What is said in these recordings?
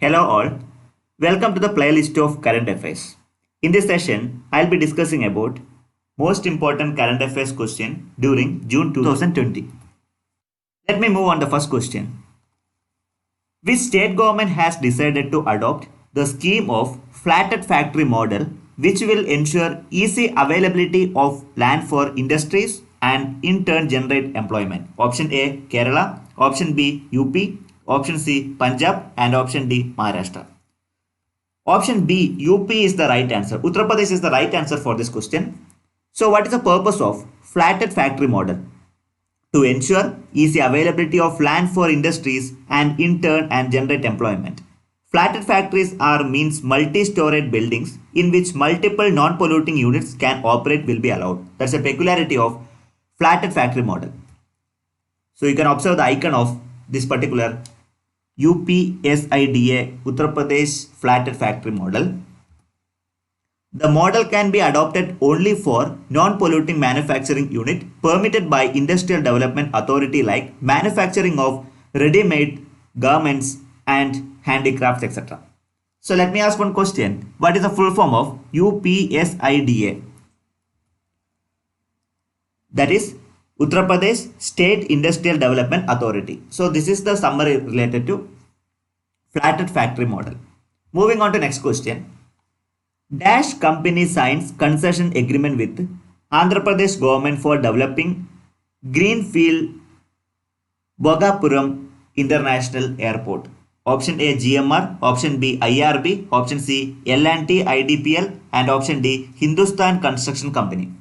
Hello all, welcome to the playlist of current affairs. In this session, I'll be discussing about most important current affairs question during June 2020. Let me move on the first question. Which state government has decided to adopt the scheme of flatted factory model which will ensure easy availability of land for industries and in turn generate employment? Option A Kerala, option B UP, option C Punjab and option D Maharashtra. Option B UP is the right answer. Uttar Pradesh is the right answer for this question. So what is the purpose of flatted factory model? To ensure easy availability of land for industries and in turn and generate employment. Flatted factories are means multi-storied buildings in which multiple non-polluting units can operate will be allowed. That's a peculiarity of flatted factory model. So you can observe the icon of this particular UPSIDA Uttar Pradesh flatted factory model. The model can be adopted only for non-polluting manufacturing unit permitted by Industrial Development Authority like manufacturing of ready-made garments and handicrafts etc. So let me ask one question. What is the full form of UPSIDA? That is Uttar Pradesh State Industrial Development Authority. So this is the summary related to flatted factory model. Moving on to next question. Dash company signs concession agreement with Andhra Pradesh government for developing Greenfield Bhogapuram International Airport. Option A GMR, option B IRB, option C L&T IDPL and option D Hindustan Construction Company.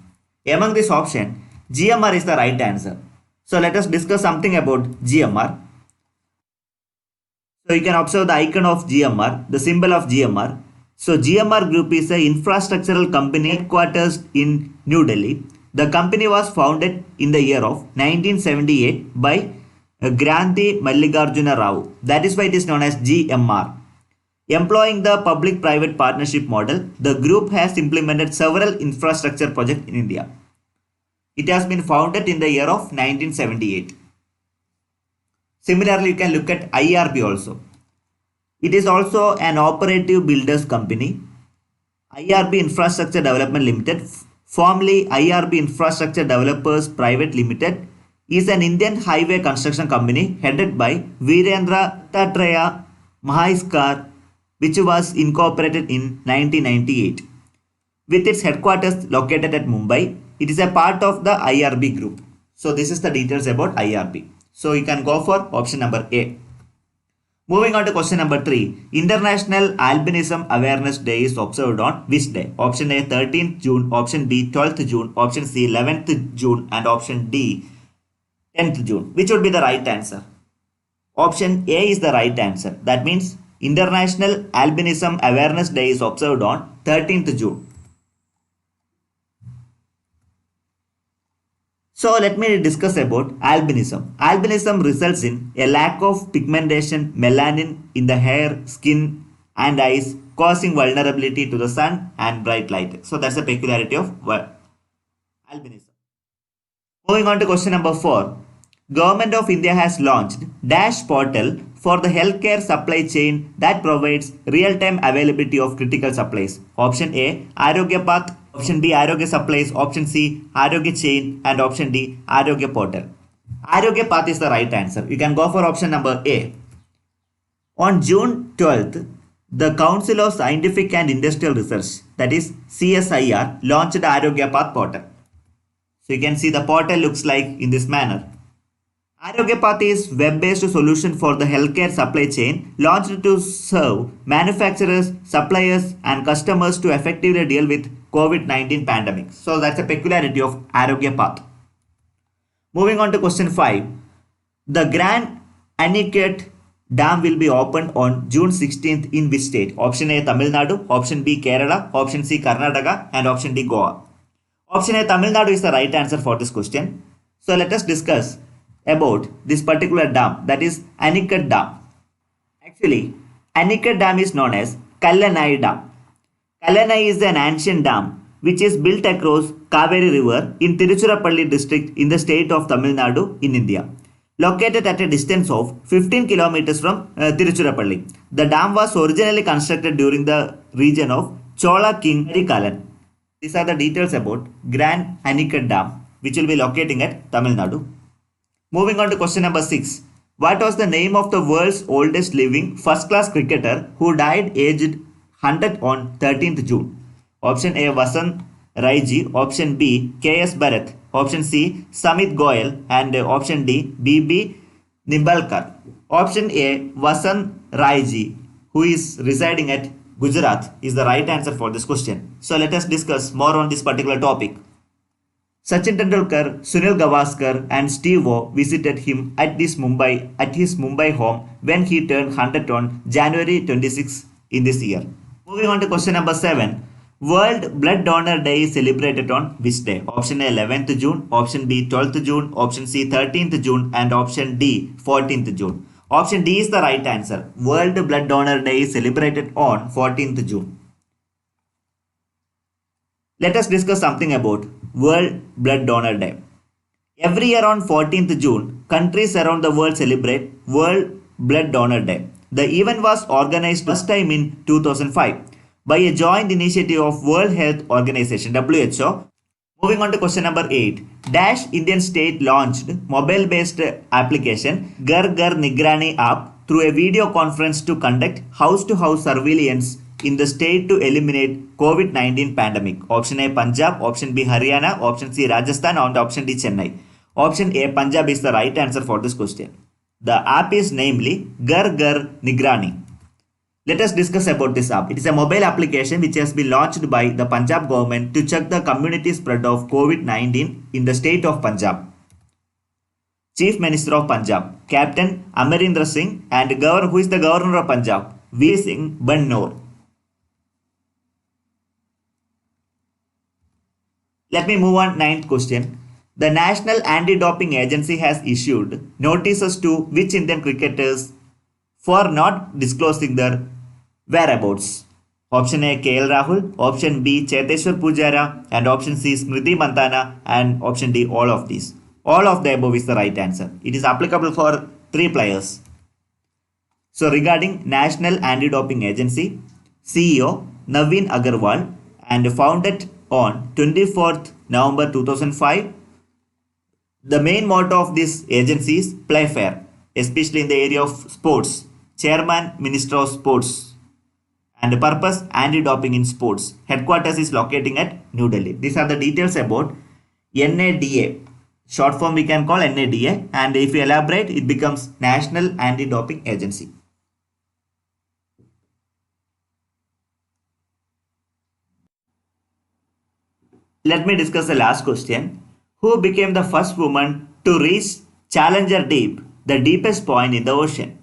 Among this option, GMR is the right answer. So let us discuss something about GMR. So you can observe the icon of GMR, the symbol of GMR. So GMR Group is an infrastructural company headquarters in New Delhi. The company was founded in the year of 1978 by Granthi Mallikarjuna Rao. That is why it is known as GMR. Employing the public-private partnership model, the group has implemented several infrastructure projects in India. It has been founded in the year of 1978. Similarly, you can look at IRB also. It is also an operative builders company. IRB Infrastructure Development Limited, formerly IRB Infrastructure Developers Private Limited, is an Indian highway construction company headed by Virendra Dattatreya Mahaiskar, which was incorporated in 1998. With its headquarters located at Mumbai, it is a part of the IRB group. So this is the details about IRB. So you can go for option number A. Moving on to question number 3. International Albinism Awareness Day is observed on which day? Option A 13th June, option B 12th June, option C 11th June and option D 10th June. Which would be the right answer? Option A is the right answer. That means International Albinism Awareness Day is observed on 13th June. So let me discuss about albinism. Albinism results in a lack of pigmentation, melanin in the hair, skin and eyes, causing vulnerability to the sun and bright light. So that's the peculiarity of albinism. Moving on to question number 4. Government of India has launched Dash portal for the healthcare supply chain that provides real-time availability of critical supplies. Option A, Arogya Path. Option B, Arogya Supplies. Option C, Arogya Chain. And option D, Arogya Portal. Arogya Path is the right answer. You can go for option number A. On June 12th, the Council of Scientific and Industrial Research, that is CSIR, launched Arogya Path portal. So you can see the portal looks like in this manner. Arogya Path is web-based solution for the healthcare supply chain launched to serve manufacturers, suppliers and customers to effectively deal with COVID-19 pandemic. So that's a peculiarity of Arogya Path. Moving on to question 5. The Grand Aniket Dam will be opened on June 16th in which state? Option A Tamil Nadu, option B Kerala, option C Karnataka and option D Goa. Option A Tamil Nadu is the right answer for this question. So let us discuss about this particular dam, that is Aniket Dam. Actually, Aniket Dam is known as Kallanai Dam. Kallanai is an ancient dam which is built across Kaveri River in Tiruchirappalli district in the state of Tamil Nadu in India. located at a distance of 15 kilometers from Tiruchirappalli. The dam was originally constructed during the region of Chola King Kalan. These are the details about Grand Anicut Dam, which will be locating at Tamil Nadu. Moving on to question number 6. What was the name of the world's oldest living first-class cricketer who died aged 100 on 13th June? Option A. Vasant Raiji. Option B. K.S. Bharat. Option C. Samit Goyal. And option D. B.B. Nimbalkar. Option A. Vasant Raiji, who is residing at Gujarat, is the right answer for this question. So let us discuss more on this particular topic. Sachin Tendulkar, Sunil Gavaskar and Steve O visited him at his Mumbai home when he turned 100 on January 26 in this year. Moving on to question number 7. World Blood Donor Day is celebrated on which day? Option A 11th June, option B 12th June, option C 13th June and option D 14th June. Option D is the right answer. World Blood Donor Day is celebrated on 14th June. Let us discuss something about World Blood Donor Day. Every year on 14th June, countries around the world celebrate World Blood Donor Day. The event was organized first time in 2005 by a joint initiative of World Health Organization (WHO). Moving on to question number 8. Dash Indian state launched mobile-based application Ghar Ghar Nigrani app through a video conference to conduct house-to-house surveillance in the state to eliminate COVID-19 pandemic. Option A Punjab, option B Haryana, option C Rajasthan and option D Chennai. Option A Punjab is the right answer for this question. The app is namely Ghar Ghar Nigrani. Let us discuss about this app. It is a mobile application which has been launched by the Punjab government to check the community spread of COVID-19 in the state of Punjab. Chief Minister of Punjab, Captain Amarendra Singh, and who is the Governor of Punjab, V. Singh Bannor. Let me move on 9th question. The National Anti-Doping Agency has issued notices to which Indian cricketers for not disclosing their whereabouts? Option A KL Rahul, option B Cheteshwar Pujara, and option C Smriti Mandhana, and option D all of these. All of the above is the right answer. It is applicable for 3 players. So regarding National Anti-Doping Agency, CEO Naveen Agarwal, and founded on 24th November 2005. The main motto of this agency is play fair, especially in the area of sports. Chairman, Minister of Sports. And purpose, anti-doping in sports. Headquarters is locating at New Delhi. These are the details about NADA. Short form we can call NADA, and if you elaborate, it becomes National Anti-Doping Agency. Let me discuss the last question. Who became the first woman to reach Challenger Deep, the deepest point in the ocean?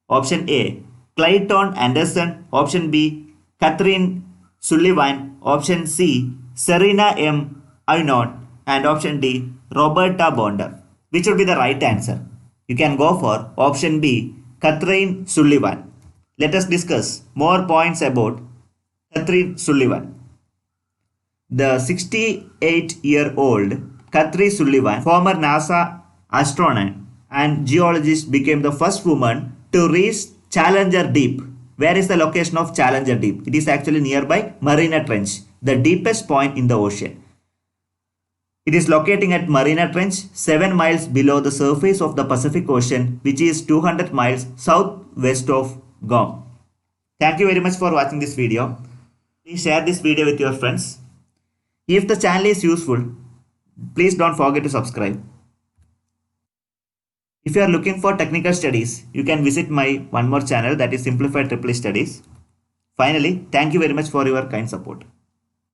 Option A, Clayton Anderson. Option B, Catherine Sullivan. Option C, Serena M. Aynon. And option D, Roberta Bonder. Which would be the right answer? You can go for option B, Catherine Sullivan. Let us discuss more points about Catherine Sullivan. The 68-year-old Catherine Sullivan, former NASA astronaut and geologist, became the first woman to reach Challenger Deep. Where is the location of Challenger Deep? It is actually nearby Mariana Trench, the deepest point in the ocean. It is locating at Mariana Trench, 7 miles below the surface of the Pacific Ocean, which is 200 miles southwest of Guam. Thank you very much for watching this video. Please share this video with your friends. If the channel is useful, please don't forget to subscribe. If you are looking for technical studies, you can visit my one more channel, that is Simplified Triple Studies. Finally, thank you very much for your kind support.